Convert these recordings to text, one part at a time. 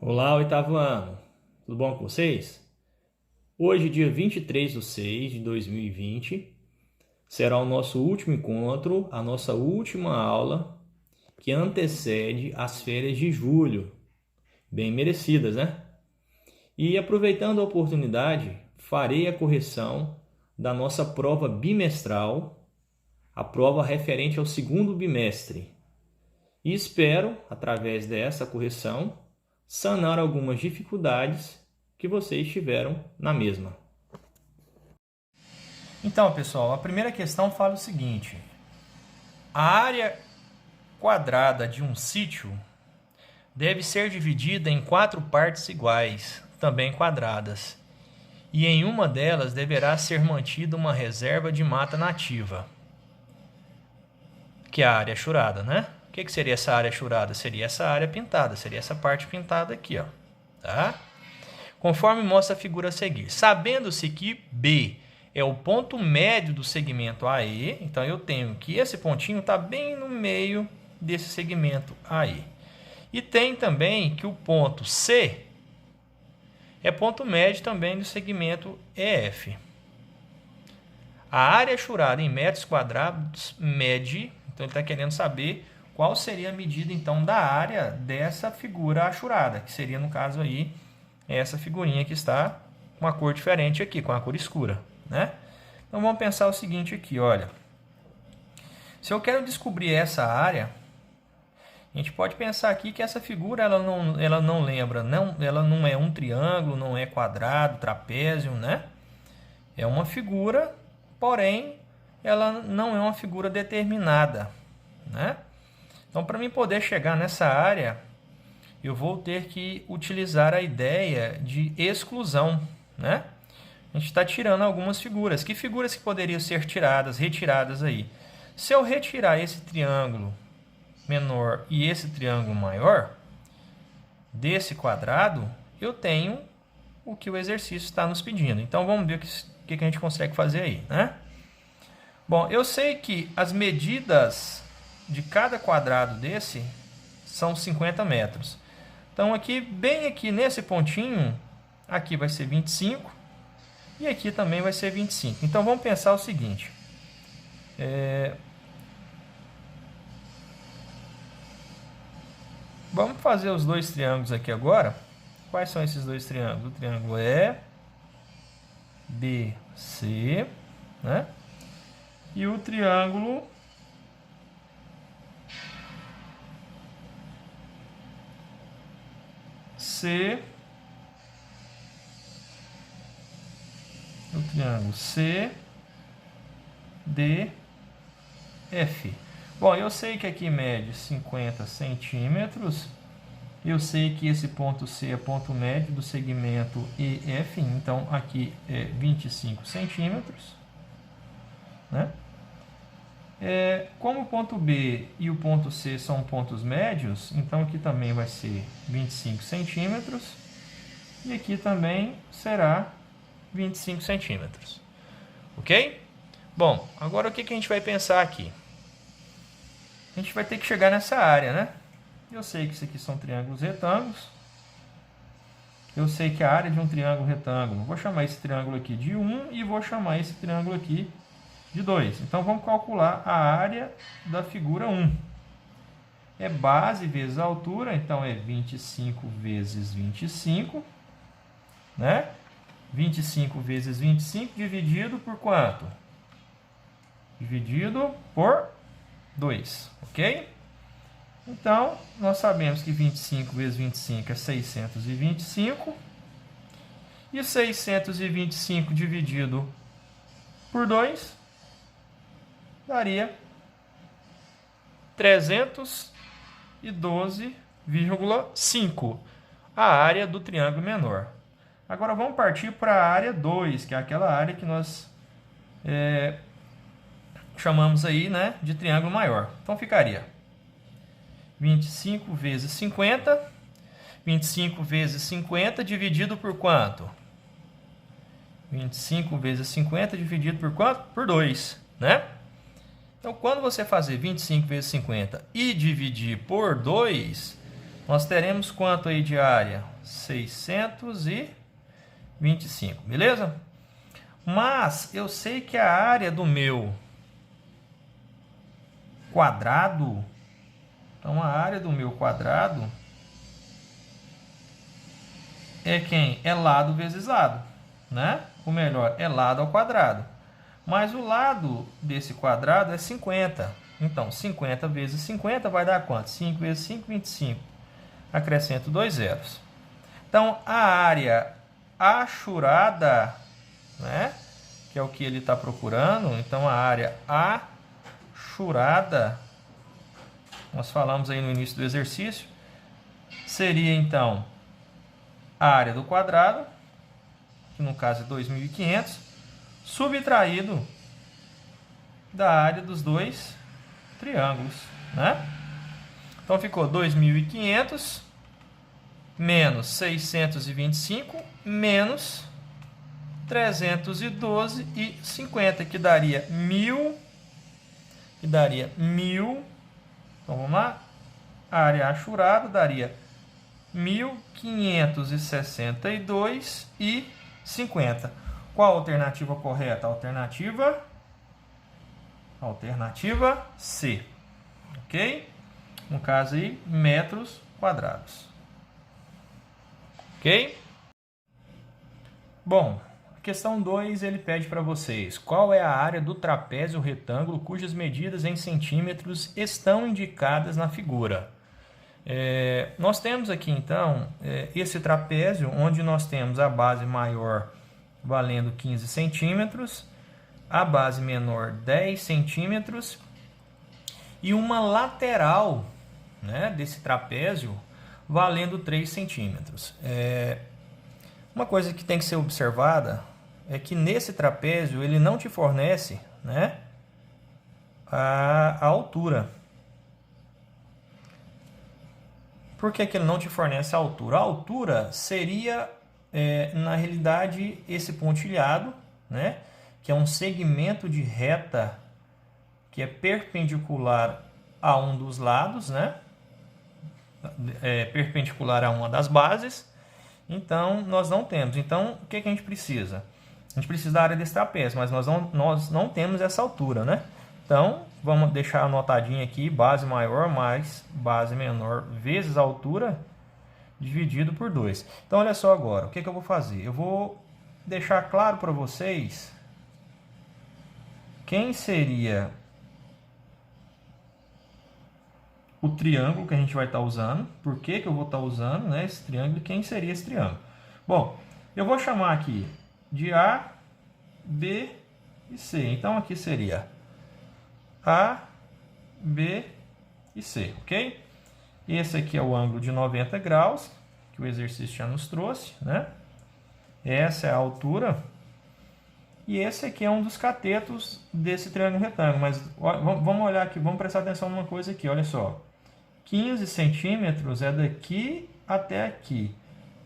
Olá, oitavo ano. Tudo bom com vocês? Hoje, dia 23/6/2020, será o nosso último encontro, a nossa última aula que antecede as férias de julho, bem merecidas, né? E aproveitando a oportunidade, farei a correção da nossa prova bimestral, a prova referente ao segundo bimestre. E espero, através dessa correção, sanar algumas dificuldades que vocês tiveram na mesma. Então, pessoal, a primeira questão fala o seguinte: a área quadrada de um sítio deve ser dividida em 4 partes iguais, também quadradas, e em uma delas deverá ser mantida uma reserva de mata nativa, que é a área churada, né? O que seria essa área churada? Seria essa área pintada, seria essa parte pintada aqui, ó, tá? Conforme mostra a figura a seguir. Sabendo-se que B é o ponto médio do segmento AE, então eu tenho que esse pontinho está bem no meio desse segmento AE. E tem também que o ponto C é ponto médio também do segmento EF. A área churada em metros quadrados mede, então ele está querendo saber qual seria a medida então da área dessa figura achurada, que seria no caso aí essa figurinha que está com uma cor diferente aqui, com a cor escura, né? Então vamos pensar o seguinte aqui, olha. Se eu quero descobrir essa área, a gente pode pensar aqui que essa figura ela não lembra, ela não é um triângulo, não é quadrado, trapézio, né? É uma figura, porém ela não é uma figura determinada, né? Então, para mim poder chegar nessa área, eu vou ter que utilizar a ideia de exclusão, né? A gente está tirando algumas figuras. Que figuras que poderiam ser tiradas, retiradas aí? Se eu retirar esse triângulo menor e esse triângulo maior desse quadrado, eu tenho o que o exercício está nos pedindo. Então, vamos ver o que a gente consegue fazer aí, né? Bom, eu sei que as medidas de cada quadrado desse são 50 metros. Então, aqui, bem aqui nesse pontinho, aqui vai ser 25 e aqui também vai ser 25. Então, vamos pensar o seguinte. Vamos fazer os dois triângulos aqui agora. Quais são esses dois triângulos? O triângulo EBC, né? E o triângulo C, o triângulo CDF. Bom, eu sei que aqui mede 50 centímetros. Eu sei que esse ponto C é ponto médio do segmento EF, então aqui é 25 centímetros, né? Como o ponto B e o ponto C são pontos médios, então aqui também vai ser 25 centímetros e aqui também será 25 centímetros. Ok? Bom, agora o que a gente vai pensar aqui? A gente vai ter que chegar nessa área, né? Eu sei que isso aqui são triângulos retângulos. Eu sei que a área de um triângulo retângulo, vou chamar esse triângulo aqui de 1 e vou chamar esse triângulo aqui de 2. Então, vamos calcular a área da figura 1. É base vezes a altura, então é 25 vezes 25, né? 25 vezes 25 dividido por quanto? Dividido por 2, ok? Então, nós sabemos que 25 vezes 25 é 625. E 625 dividido por 2 daria 312,5, a área do triângulo menor. Agora vamos partir para a área 2, que é aquela área que nós chamamos aí, né, de triângulo maior. Então ficaria 25 vezes 50, 25 vezes 50 dividido por quanto? 25 vezes 50 dividido por quanto? Por 2, né? Então, quando você fazer 25 vezes 50 e dividir por 2, nós teremos quanto aí de área? 625, beleza? Mas eu sei que a área do meu quadrado, então a área do meu quadrado é quem? É lado vezes lado, né? Ou melhor, é lado ao quadrado. Mas o lado desse quadrado é 50. Então, 50 vezes 50 vai dar quanto? 5 vezes 5, 25. Acrescento 2 zeros. Então, a área achurada, né? Que é o que ele está procurando. Então, a área achurada, nós falamos aí no início do exercício, seria então a área do quadrado, que no caso é 2.500, subtraído da área dos dois triângulos, né? Então ficou 2.500 menos 625 menos 312,50, que daria 1.000, Então vamos lá, a área achurada daria 1.562,50. Qual a alternativa correta? Alternativa C, ok? No caso aí, metros quadrados, ok? Bom, questão 2, ele pede para vocês: qual é a área do trapézio retângulo cujas medidas em centímetros estão indicadas na figura? Nós temos aqui então esse trapézio, onde nós temos a base maior valendo 15 centímetros, a base menor 10 centímetros e uma lateral, né, desse trapézio valendo 3 centímetros. Uma coisa que tem que ser observada é que nesse trapézio ele não te fornece, né, a altura. Por que ele não te fornece a altura? A altura seria, na realidade, esse pontilhado, né, que é um segmento de reta que é perpendicular a um dos lados, né, perpendicular a uma das bases. Então, nós não temos. Então, o que a gente precisa? A gente precisa da área desse trapézio, mas nós não temos essa altura, né? Então, vamos deixar anotadinho aqui: base maior mais base menor vezes a altura dividido por 2. Então, olha só agora, o que eu vou fazer? Eu vou deixar claro para vocês quem seria o triângulo que a gente vai estar usando, por que eu vou estar usando, né, esse triângulo, e quem seria esse triângulo. Bom, eu vou chamar aqui de A, B e C. Então, aqui seria A, B e C, ok? Esse aqui é o ângulo de 90 graus, que o exercício já nos trouxe, né? Essa é a altura. E esse aqui é um dos catetos desse triângulo retângulo. Mas vamos olhar aqui, vamos prestar atenção numa coisa aqui, olha só. 15 centímetros é daqui até aqui.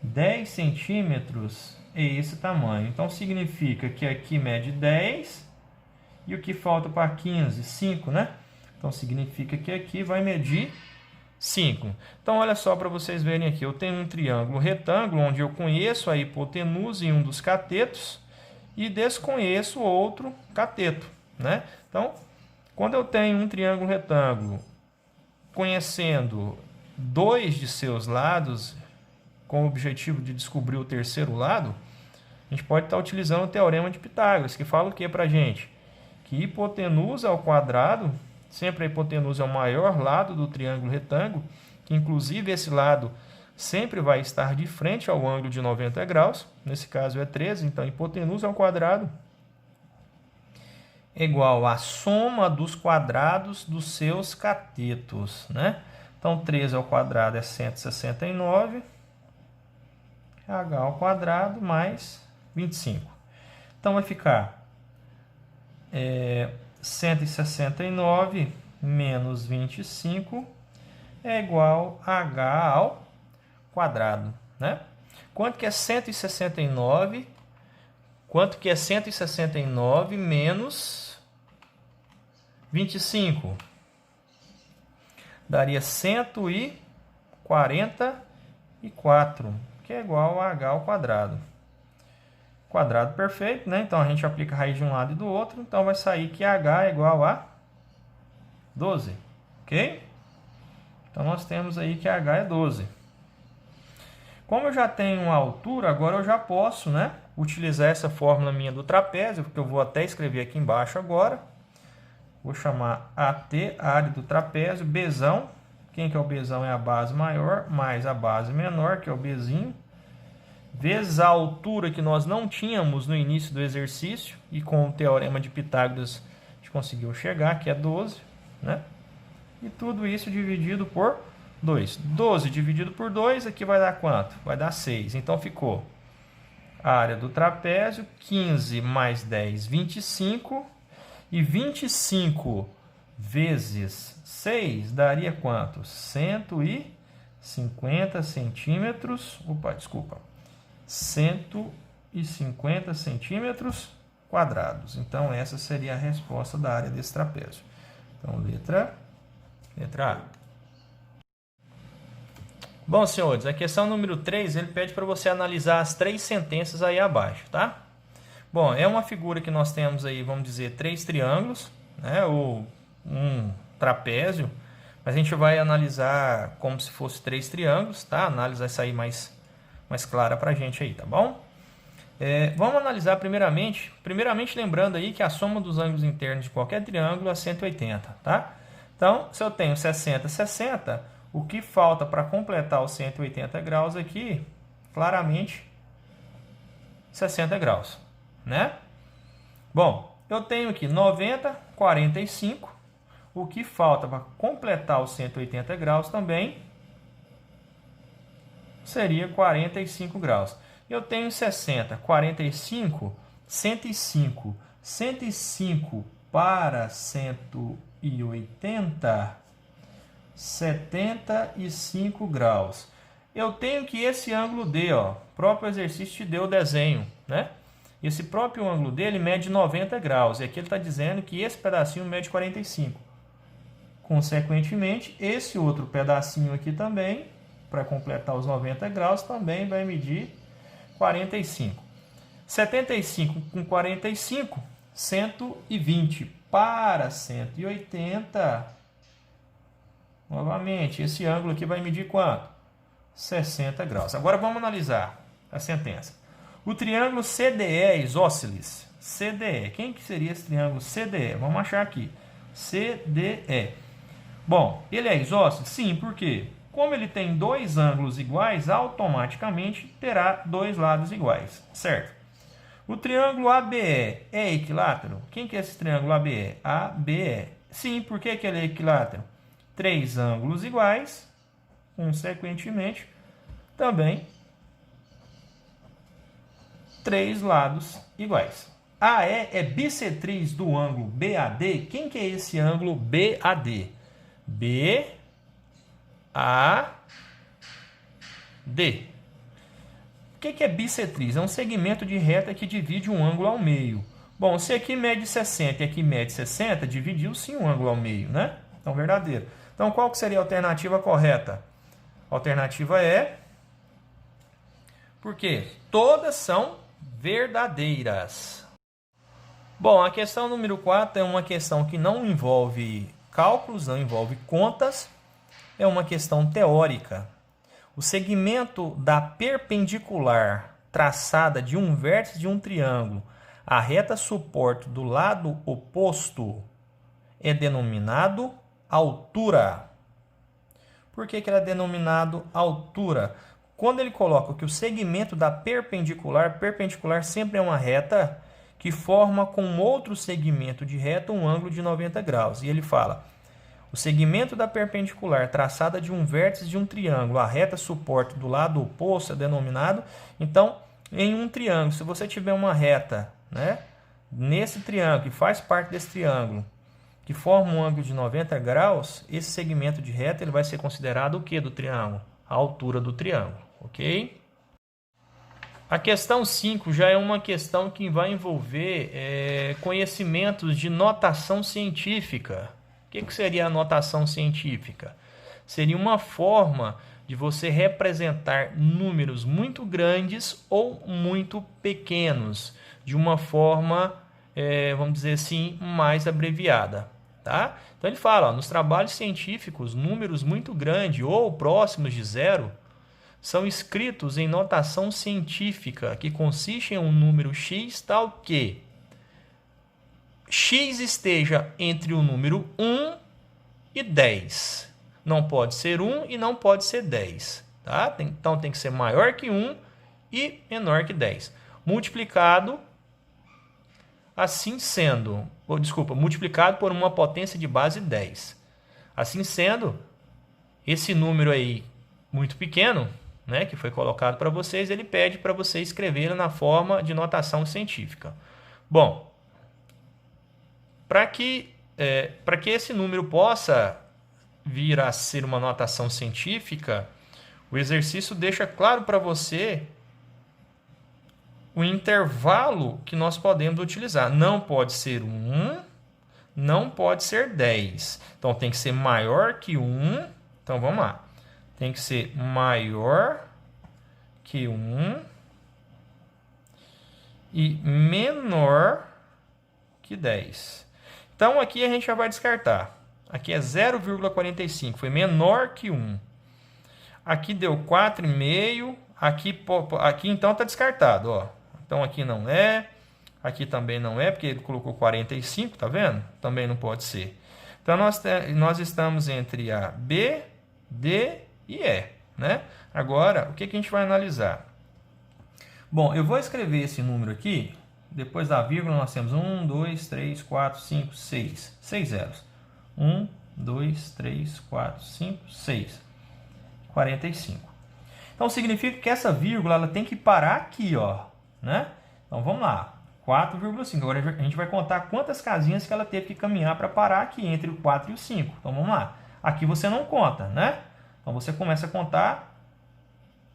10 centímetros é esse tamanho. Então, significa que aqui mede 10 e o que falta para 15? 5, né? Então, significa que aqui vai medir 5. Então, olha só para vocês verem aqui. Eu tenho um triângulo retângulo onde eu conheço a hipotenusa em um dos catetos e desconheço outro cateto, né? Então, quando eu tenho um triângulo retângulo conhecendo 2 de seus lados, com o objetivo de descobrir o terceiro lado, a gente pode estar utilizando o teorema de Pitágoras, que fala o que para a gente? Que hipotenusa ao quadrado, sempre a hipotenusa é o maior lado do triângulo retângulo, que inclusive esse lado sempre vai estar de frente ao ângulo de 90 graus, nesse caso é 13, então hipotenusa ao quadrado é igual à soma dos quadrados dos seus catetos, né? Então, 13 ao quadrado é 169, h ao quadrado mais 25. Então, vai ficar 169 menos 25 é igual a h ao quadrado, né? Quanto que é 169? Quanto que é 169 menos 25? Daria 140. 44, que é igual a h ao quadrado. Quadrado perfeito, né? Então a gente aplica a raiz de um lado e do outro, então vai sair que h é igual a 12, ok? Então nós temos aí que h é 12. Como eu já tenho a altura, agora eu já posso, né, utilizar essa fórmula minha do trapézio, que eu vou até escrever aqui embaixo agora. Vou chamar AT, área do trapézio, Bzão. Quem que é o Bzão? É a base maior, mais a base menor, que é o Bzinho, vezes a altura que nós não tínhamos no início do exercício, e com o teorema de Pitágoras a gente conseguiu chegar, que é 12, né? E tudo isso dividido por 2. 12 dividido por 2, aqui vai dar quanto? Vai dar 6. Então ficou a área do trapézio, 15 mais 10, 25. E 25 vezes 6 daria quanto? 150 centímetros. Opa, desculpa. 150 centímetros quadrados. Então, essa seria a resposta da área desse trapézio. Então, letra A. Bom, senhores, a questão número 3, ele pede para você analisar as 3 sentenças aí abaixo, tá? Bom, é uma figura que nós temos aí, vamos dizer, 3 triângulos, né? Ou um trapézio, mas a gente vai analisar como se fosse 3 triângulos, tá? A análise vai sair mais clara para a gente aí, tá bom? Vamos analisar primeiramente lembrando aí que a soma dos ângulos internos de qualquer triângulo é 180, tá? Então, se eu tenho 60, 60, o que falta para completar os 180 graus aqui, claramente, 60 graus, né? Bom, eu tenho aqui 90, 45, o que falta para completar os 180 graus também seria 45 graus. Eu tenho 60, 45, 105, 105 para 180, 75 graus. Eu tenho que esse ângulo D, ó, o próprio exercício te deu o desenho, né? Esse próprio ângulo dele mede 90 graus. E aqui ele está dizendo que esse pedacinho mede 45. Consequentemente, esse outro pedacinho aqui também, para completar os 90 graus, também vai medir 45. 75 com 45, 120 para 180. Novamente, esse ângulo aqui vai medir quanto? 60 graus. Agora vamos analisar a sentença. O triângulo CDE isósceles. CDE. Quem que seria esse triângulo CDE? Vamos achar aqui. CDE. Bom, ele é isósceles? Sim, por quê? Como ele tem dois ângulos iguais, automaticamente terá dois lados iguais, certo? O triângulo ABE é equilátero? Quem que é esse triângulo ABE? ABE. Sim, por que ele é equilátero? Três ângulos iguais, consequentemente, também três lados iguais. AE é bissetriz do ângulo BAD. Quem que é esse ângulo BAD? BAD. O que é bissetriz? É um segmento de reta que divide um ângulo ao meio. Bom, se aqui mede 60 e aqui mede 60, dividiu sim um ângulo ao meio, né? Então, verdadeiro. Então, qual que seria a alternativa correta? A alternativa é... Porque todas são verdadeiras. Bom, a questão número 4 é uma questão que não envolve cálculos, não envolve contas. É uma questão teórica. O segmento da perpendicular traçada de um vértice de um triângulo à reta suporte do lado oposto é denominado altura. Por que ele é denominado altura? Quando ele coloca que o segmento da perpendicular sempre é uma reta que forma com outro segmento de reta um ângulo de 90 graus. E ele fala, o segmento da perpendicular traçada de um vértice de um triângulo à reta suporte do lado oposto é denominado. Então, em um triângulo, se você tiver uma reta, né, nesse triângulo, que faz parte desse triângulo, que forma um ângulo de 90 graus, esse segmento de reta ele vai ser considerado o que do triângulo? A altura do triângulo, ok? A questão 5 já é uma questão que vai envolver conhecimentos de notação científica. O que seria a notação científica? Seria uma forma de você representar números muito grandes ou muito pequenos, de uma forma, vamos dizer assim, mais abreviada. Tá? Então ele fala, ó, nos trabalhos científicos, números muito grandes ou próximos de zero são escritos em notação científica, que consiste em um número x tal que x esteja entre o número 1 e 10. Não pode ser 1 e não pode ser 10. Tá? Então tem que ser maior que 1 e menor que 10. Multiplicado, assim sendo, multiplicado por uma potência de base 10. Assim sendo, esse número aí muito pequeno, né, que foi colocado para vocês, ele pede para você escrever na forma de notação científica. Bom, para que esse número possa vir a ser uma notação científica, o exercício deixa claro para você o intervalo que nós podemos utilizar. Não pode ser 1, não pode ser 10. Então, tem que ser maior que 1. Então, vamos lá. Tem que ser maior que 1 e menor que 10. Então, aqui a gente já vai descartar. Aqui é 0,45, foi menor que 1. Aqui deu 4,5. Aqui então está descartado. Ó. Então, aqui não é. Aqui também não é, porque ele colocou 45, tá vendo? Também não pode ser. Então, nós estamos entre a B, D e E, né? Agora, o que a gente vai analisar? Bom, eu vou escrever esse número aqui. Depois da vírgula, nós temos 1, 2, 3, 4, 5, 6. 6 zeros. 1, 2, 3, 4, 5, 6. 45. Então, significa que essa vírgula ela tem que parar aqui, ó, né? Então, vamos lá. 4,5. Agora a gente vai contar quantas casinhas que ela teve que caminhar para parar aqui entre o 4 e o 5. Então, vamos lá. Aqui você não conta, né? Então, você começa a contar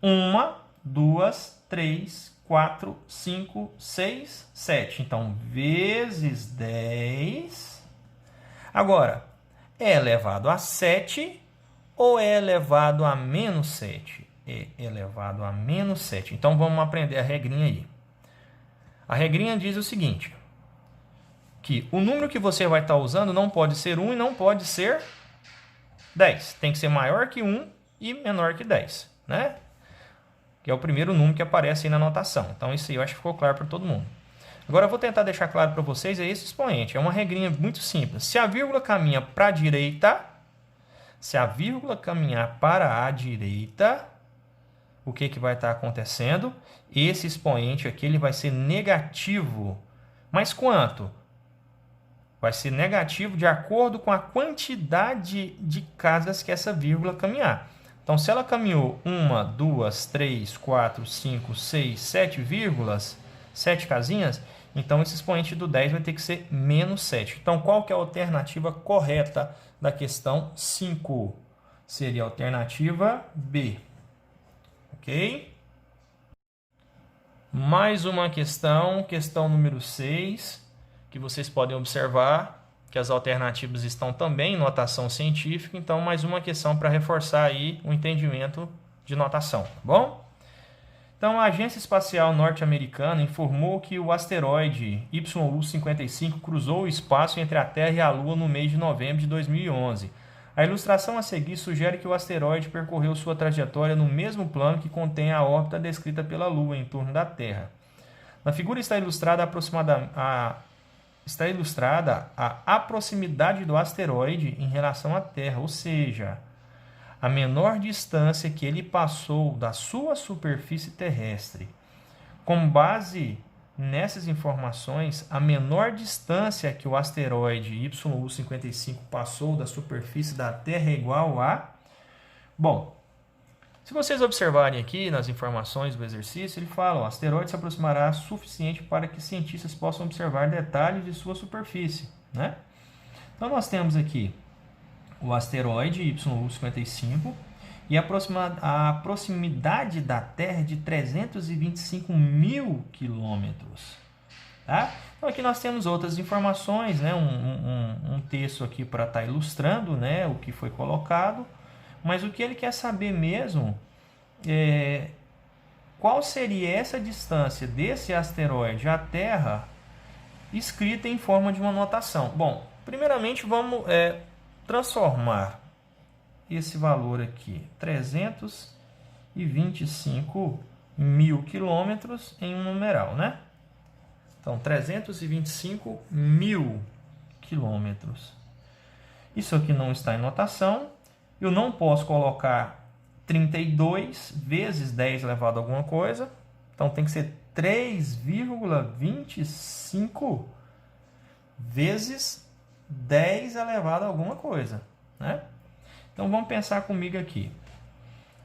1, 2, 3, 4, 5, 6, 7. Então, vezes 10. Agora, é elevado a 7 ou é elevado a menos 7? É elevado a menos 7. Então, vamos aprender a regrinha aí. A regrinha diz o seguinte, que o número que você vai estar usando não pode ser 1 e não pode ser 10. Tem que ser maior que 1 e menor que 10, né? Que é o primeiro número que aparece aí na anotação. Então, isso aí eu acho que ficou claro para todo mundo. Agora, eu vou tentar deixar claro para vocês esse expoente. É uma regrinha muito simples. Se a vírgula caminha para a direita, o que vai estar acontecendo? Esse expoente aqui ele vai ser negativo. Mas quanto? Vai ser negativo de acordo com a quantidade de casas que essa vírgula caminhar. Então, se ela caminhou 1, 2, 3, 4, 5, 6, 7 vírgulas, 7 casinhas, então esse expoente do 10 vai ter que ser menos 7. Então, qual que é a alternativa correta da questão 5? Seria a alternativa B. Ok? Mais uma questão, questão número 6, que vocês podem observar que as alternativas estão também em notação científica, então mais uma questão para reforçar aí o entendimento de notação, tá bom? Então, a Agência Espacial Norte-Americana informou que o asteroide YU-55 cruzou o espaço entre a Terra e a Lua no mês de novembro de 2011. A ilustração a seguir sugere que o asteroide percorreu sua trajetória no mesmo plano que contém a órbita descrita pela Lua em torno da Terra. Na figura está ilustrada a proximidade do asteroide em relação à Terra, ou seja, a menor distância que ele passou da sua superfície terrestre. Com base nessas informações, a menor distância que o asteroide YU-55 passou da superfície da Terra é igual a... Bom, se vocês observarem aqui nas informações do exercício, ele fala, o asteroide se aproximará suficiente para que cientistas possam observar detalhes de sua superfície, né? Então, nós temos aqui o asteroide YU-55 e a proximidade da Terra é de 325 mil quilômetros. Tá? Então, aqui nós temos outras informações, né? um texto aqui para estar ilustrando, né, o que foi colocado. Mas o que ele quer saber mesmo é qual seria essa distância desse asteroide à Terra escrita em forma de uma notação. Bom, primeiramente vamos transformar esse valor aqui, 325 mil quilômetros, em um numeral, né? Então, 325 mil quilômetros. Isso aqui não está em notação. Eu não posso colocar 32 vezes 10 elevado a alguma coisa. Então, tem que ser 3,25 vezes 10 elevado a alguma coisa, né? Então, vamos pensar comigo aqui.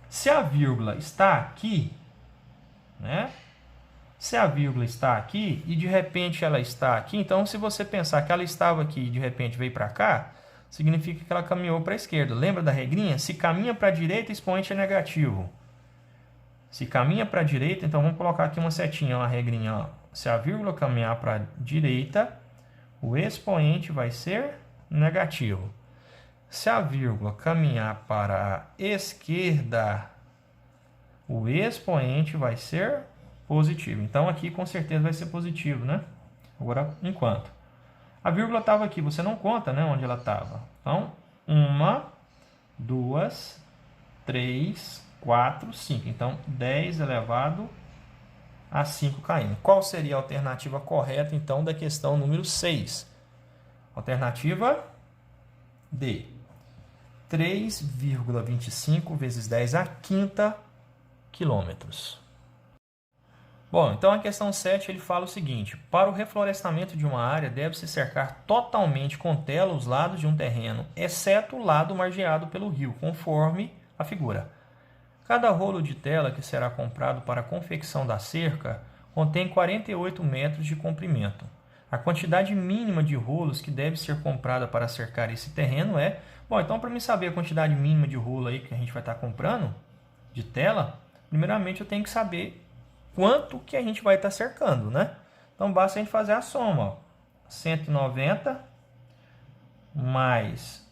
Se a vírgula está aqui, né? Se a vírgula está aqui e de repente ela está aqui, então se você pensar que ela estava aqui e de repente veio para cá, significa que ela caminhou para a esquerda. Lembra da regrinha? Se caminha para a direita, o expoente é negativo. Se caminha para a direita, então vamos colocar aqui uma setinha, uma regrinha. Ó. Se a vírgula caminhar para a direita, o expoente vai ser negativo. Se a vírgula caminhar para a esquerda, o expoente vai ser positivo. Então, aqui com certeza vai ser positivo, né? Agora, enquanto. A vírgula estava aqui, você não conta, né, onde ela estava. Então, 1, 2, 3, 4, 5. Então, 10 elevado a 5 km. Qual seria a alternativa correta, então, da questão número 6? Alternativa D. 3,25 vezes 10 a quinta quilômetros. Bom, então a questão 7 ele fala o seguinte: para o reflorestamento de uma área, deve-se cercar totalmente com tela os lados de um terreno, exceto o lado margeado pelo rio, conforme a figura. Cada rolo de tela que será comprado para a confecção da cerca contém 48 metros de comprimento. A quantidade mínima de rolos que deve ser comprada para cercar esse terreno é... Bom, então para mim saber a quantidade mínima de rolo aí que a gente vai estar comprando, de tela, primeiramente eu tenho que saber quanto que a gente vai estar cercando, né? Então, basta a gente fazer a soma. Ó. 190 mais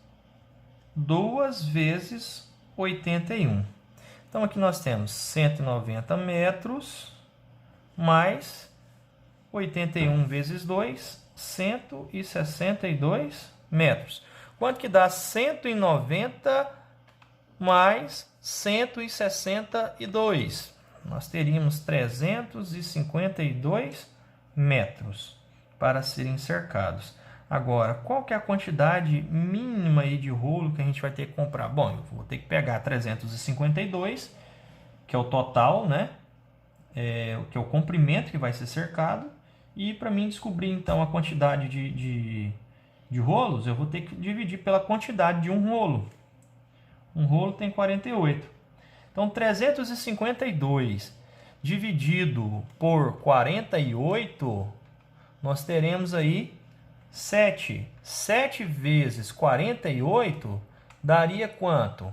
2 vezes 81. Então, aqui nós temos 190 metros mais 81 vezes 2, 162 metros. Quanto que dá 190 mais 162? Nós teríamos 352 metros para serem cercados. Agora, qual que é a quantidade mínima aí de rolo que a gente vai ter que comprar? Bom, eu vou ter que pegar 352, que é o total, né? Que é o comprimento que vai ser cercado. E para mim descobrir, então, a quantidade de rolos, eu vou ter que dividir pela quantidade de um rolo. Um rolo tem 48. Então, 352 dividido por 48, nós teremos aí 7. 7 vezes 48 daria quanto?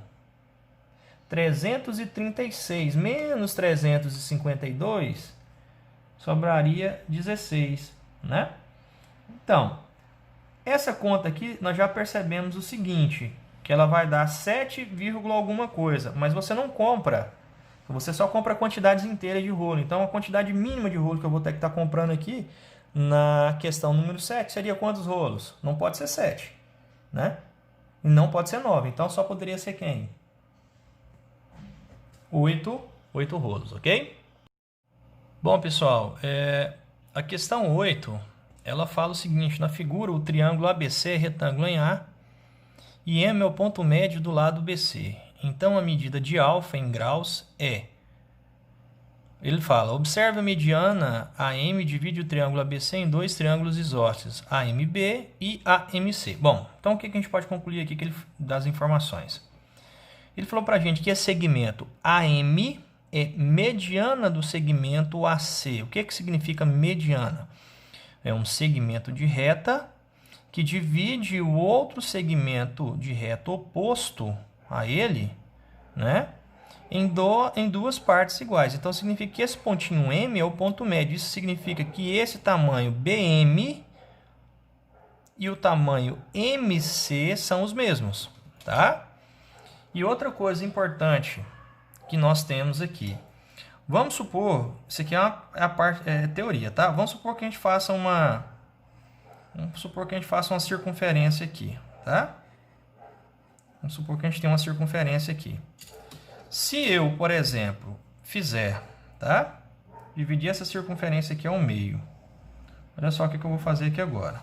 336 menos 352 sobraria 16, né? Então, essa conta aqui nós já percebemos o seguinte, que ela vai dar 7, alguma coisa, mas você não compra, você só compra quantidades inteiras de rolo. Então, a quantidade mínima de rolo que eu vou ter que estar comprando aqui, na questão número 7, seria quantos rolos? Não pode ser 7, né? E não pode ser 9, então só poderia ser quem? 8 rolos, ok? Bom, pessoal, a questão 8, ela fala o seguinte: na figura, o triângulo ABC é retângulo em A, e M é o ponto médio do lado BC. Então, a medida de alfa em graus é... Ele fala, observe a mediana AM divide o triângulo ABC em dois triângulos isósceles, AMB e AMC. Bom, então o que a gente pode concluir aqui das informações? Ele falou para a gente que esse segmento AM é mediana do segmento AC. O que significa mediana? É um segmento de reta que divide o outro segmento de reta oposto a ele, né, em duas partes iguais. Então, significa que esse pontinho M é o ponto médio. Isso significa que esse tamanho BM e o tamanho MC são os mesmos, tá? E outra coisa importante que nós temos aqui. Vamos supor, isso aqui é a parte teoria, tá? Vamos supor que a gente faça uma circunferência aqui, tá? Vamos supor que a gente tem uma circunferência aqui. Se eu, por exemplo, fizer, tá? Dividir essa circunferência aqui ao meio. Olha só o que eu vou fazer aqui agora.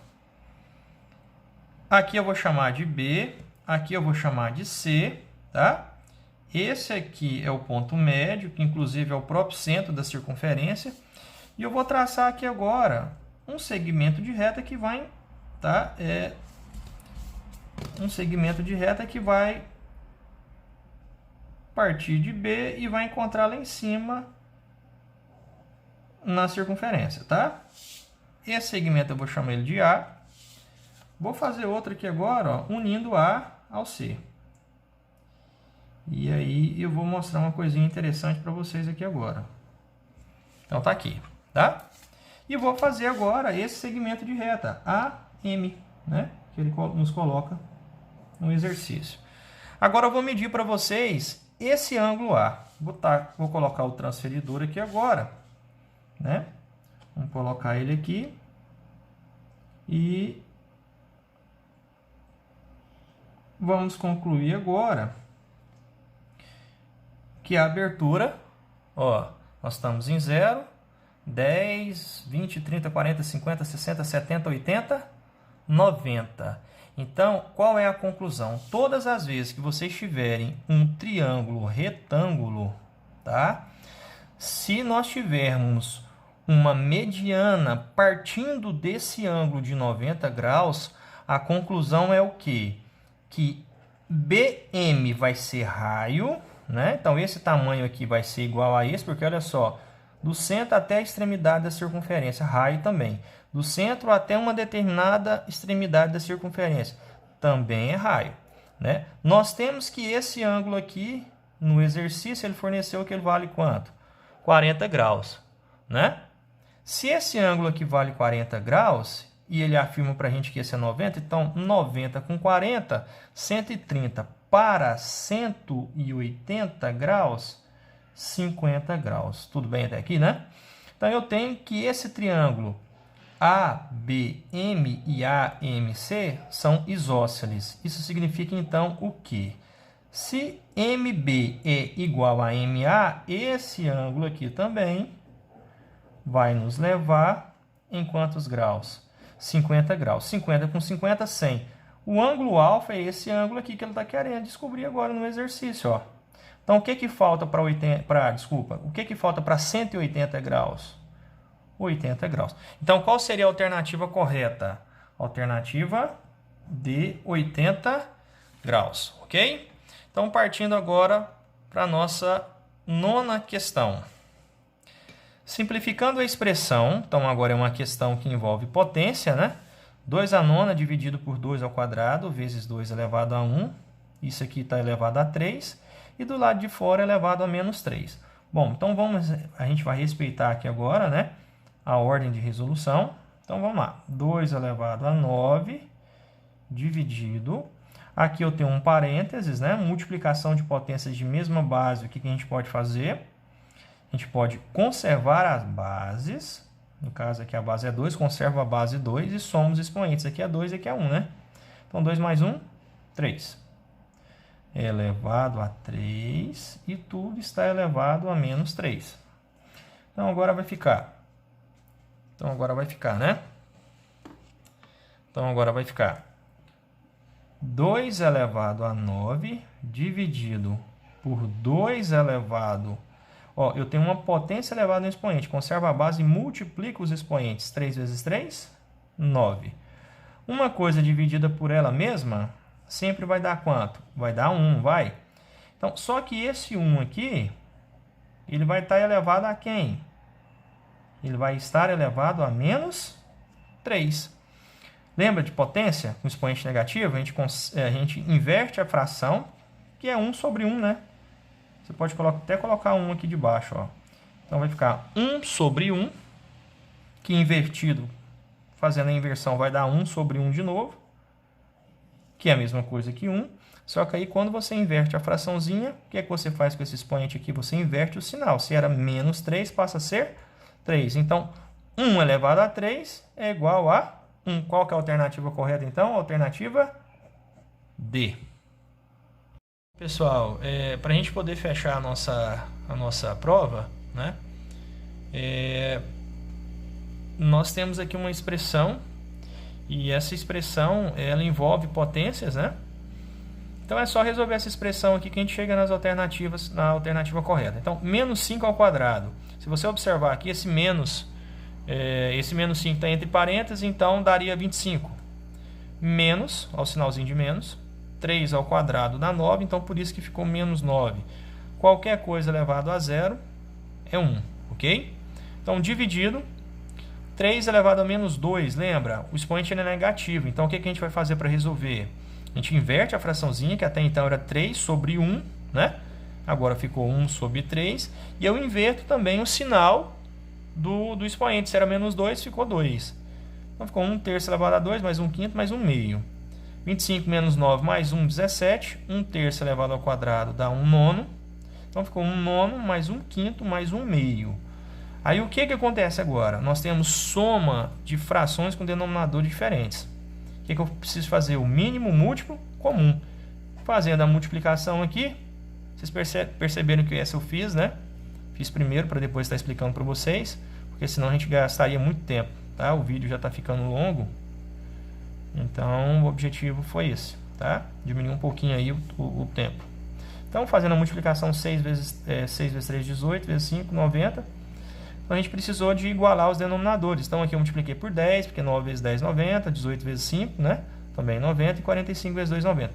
Aqui eu vou chamar de B, aqui eu vou chamar de C, tá? Esse aqui é o ponto médio, que inclusive é o próprio centro da circunferência. E eu vou traçar aqui agora um segmento de reta que vai, tá? Um segmento de reta que vai partir de B e vai encontrar lá em cima na circunferência, tá? Esse segmento eu vou chamar ele de A. Vou fazer outro aqui agora, ó, unindo A ao C. E aí eu vou mostrar uma coisinha interessante para vocês aqui agora. Então tá aqui, tá? E vou fazer agora esse segmento de reta, AM, né? Que ele nos coloca no exercício. Agora eu vou medir para vocês esse ângulo A. Vou colocar o transferidor aqui agora, né? Vamos colocar ele aqui. E vamos concluir agora que a abertura, ó, nós estamos em 0, 10, 20, 30, 40, 50, 60, 70, 80, 90. Então, qual é a conclusão? Todas as vezes que vocês tiverem um triângulo retângulo, tá? Se nós tivermos uma mediana partindo desse ângulo de 90 graus, a conclusão é o quê? Que BM vai ser raio, né? Então, esse tamanho aqui vai ser igual a esse, porque olha só, do centro até a extremidade da circunferência, raio também. Do centro até uma determinada extremidade da circunferência, também é raio, né? Nós temos que esse ângulo aqui, no exercício, ele forneceu que ele vale quanto? 40 graus, né? Se esse ângulo aqui vale 40 graus, e ele afirma para a gente que esse é 90, então 90 com 40, 130 para 180 graus, 50 graus. Tudo bem até aqui, né? Então, eu tenho que esse triângulo ABM e AMC são isósceles. Isso significa, então, o quê? Se MB é igual a MA, esse ângulo aqui também vai nos levar em quantos graus? 50 graus. 50 com 50, 100. O ângulo alfa é esse ângulo aqui que ele está querendo descobrir agora no exercício, ó. Então, o que que falta para o que que falta para 180 graus? 80 graus. Então, qual seria a alternativa correta? Alternativa de 80 graus, ok? Então, partindo agora para a nossa nona questão. Simplificando a expressão, então agora é uma questão que envolve potência, né? 2/9 dividido por 2 ao quadrado, vezes 2 elevado a 1. Isso aqui está elevado a 3. E do lado de fora elevado a menos 3. Bom, então a gente vai respeitar aqui agora, né? A ordem de resolução. Então vamos lá. 2 elevado a 9 dividido. Aqui eu tenho um parênteses, né? Multiplicação de potências de mesma base. O que a gente pode fazer? A gente pode conservar as bases. No caso aqui a base é 2, conserva a base 2 e soma os expoentes. Aqui é 2 e aqui é 1, né? Então 2 mais 1, 3. Elevado a 3 e tudo está elevado a menos 3. Então agora vai ficar. Né? Então agora vai ficar 2 elevado a 9 dividido por 2 elevado... Ó, eu tenho uma potência elevada no expoente. Conserva a base e multiplica os expoentes. 3 vezes 3, 9. Uma coisa dividida por ela mesma sempre vai dar quanto? Vai dar 1, vai? Então, só que esse 1 aqui, ele vai estar elevado a quem? Ele vai estar elevado a menos 3. Lembra de potência com expoente negativo? A gente inverte a fração, que é 1 sobre 1, né? Você pode até colocar 1 aqui debaixo, ó. Então, vai ficar 1 sobre 1, que invertido, fazendo a inversão, vai dar 1 sobre 1 de novo, que é a mesma coisa que 1. Só que aí, quando você inverte a fraçãozinha, o que é que você faz com esse expoente aqui? Você inverte o sinal. Se era menos 3, passa a ser 3. Então, 1 elevado a 3 é igual a 1. Qual que é a alternativa correta, então? A alternativa D. Pessoal, para a gente poder fechar a nossa prova, né? Nós temos aqui uma expressão, e essa expressão ela envolve potências, né? Então é só resolver essa expressão aqui que a gente chega nas alternativas, na alternativa correta. Então, menos 5 ao quadrado. Se você observar aqui, esse menos 5 está entre parênteses, então daria 25. Menos, ao sinalzinho de menos, 3 ao quadrado dá 9, então por isso que ficou menos 9. Qualquer coisa elevado a zero é 1, ok? Então, dividido, 3 elevado a menos 2, lembra? O expoente é negativo, então o que a gente vai fazer para resolver? A gente inverte a fraçãozinha, que até então era 3 sobre 1, né? Agora ficou 1 sobre 3. E eu inverto também o sinal do expoente. Se era menos 2, ficou 2. Então ficou 1 terço elevado a 2, mais 1 quinto, mais 1 meio. 25 menos 9 mais 1, 17. 1 terço elevado ao quadrado dá 1 nono. Então ficou 1 nono mais 1 quinto mais 1 meio. Aí o que acontece agora? Nós temos soma de frações com denominadores diferentes. O que eu preciso fazer? O mínimo múltiplo comum. Fazendo a multiplicação aqui, vocês perceberam que essa eu fiz, né? Fiz primeiro para depois estar explicando para vocês, porque senão a gente gastaria muito tempo, tá? O vídeo já está ficando longo, então o objetivo foi esse, tá? Diminuir um pouquinho aí o tempo. Então, fazendo a multiplicação, 6 vezes 3, 18, vezes 5, 90. Então, a gente precisou de igualar os denominadores. Então, aqui eu multipliquei por 10, porque 9 vezes 10, 90. 18 vezes 5, né? Também 90. E 45 vezes 2, 90.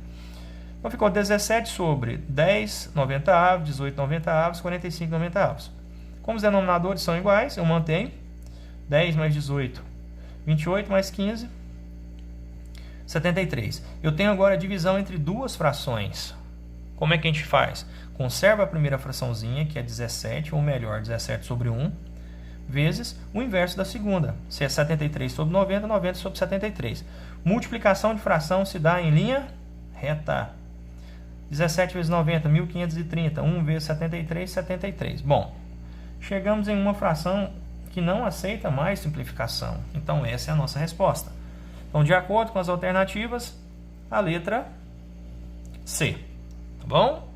Então, ficou 17 sobre 10, 90 avos, 18, 90 avos, 45, 90 avos. Como os denominadores são iguais, eu mantenho. 10 mais 18, 28 mais 15, 73. Eu tenho agora a divisão entre duas frações. Como é que a gente faz? Conserva a primeira fraçãozinha, que é 17, ou melhor, 17 sobre 1. Vezes o inverso da segunda. Se é 73 sobre 90, 90 sobre 73. Multiplicação de fração se dá em linha reta. 17 vezes 90, 1530. 1 vezes 73, 73. Bom, chegamos em uma fração que não aceita mais simplificação. Então, essa é a nossa resposta. Então, de acordo com as alternativas, a letra C. Tá bom?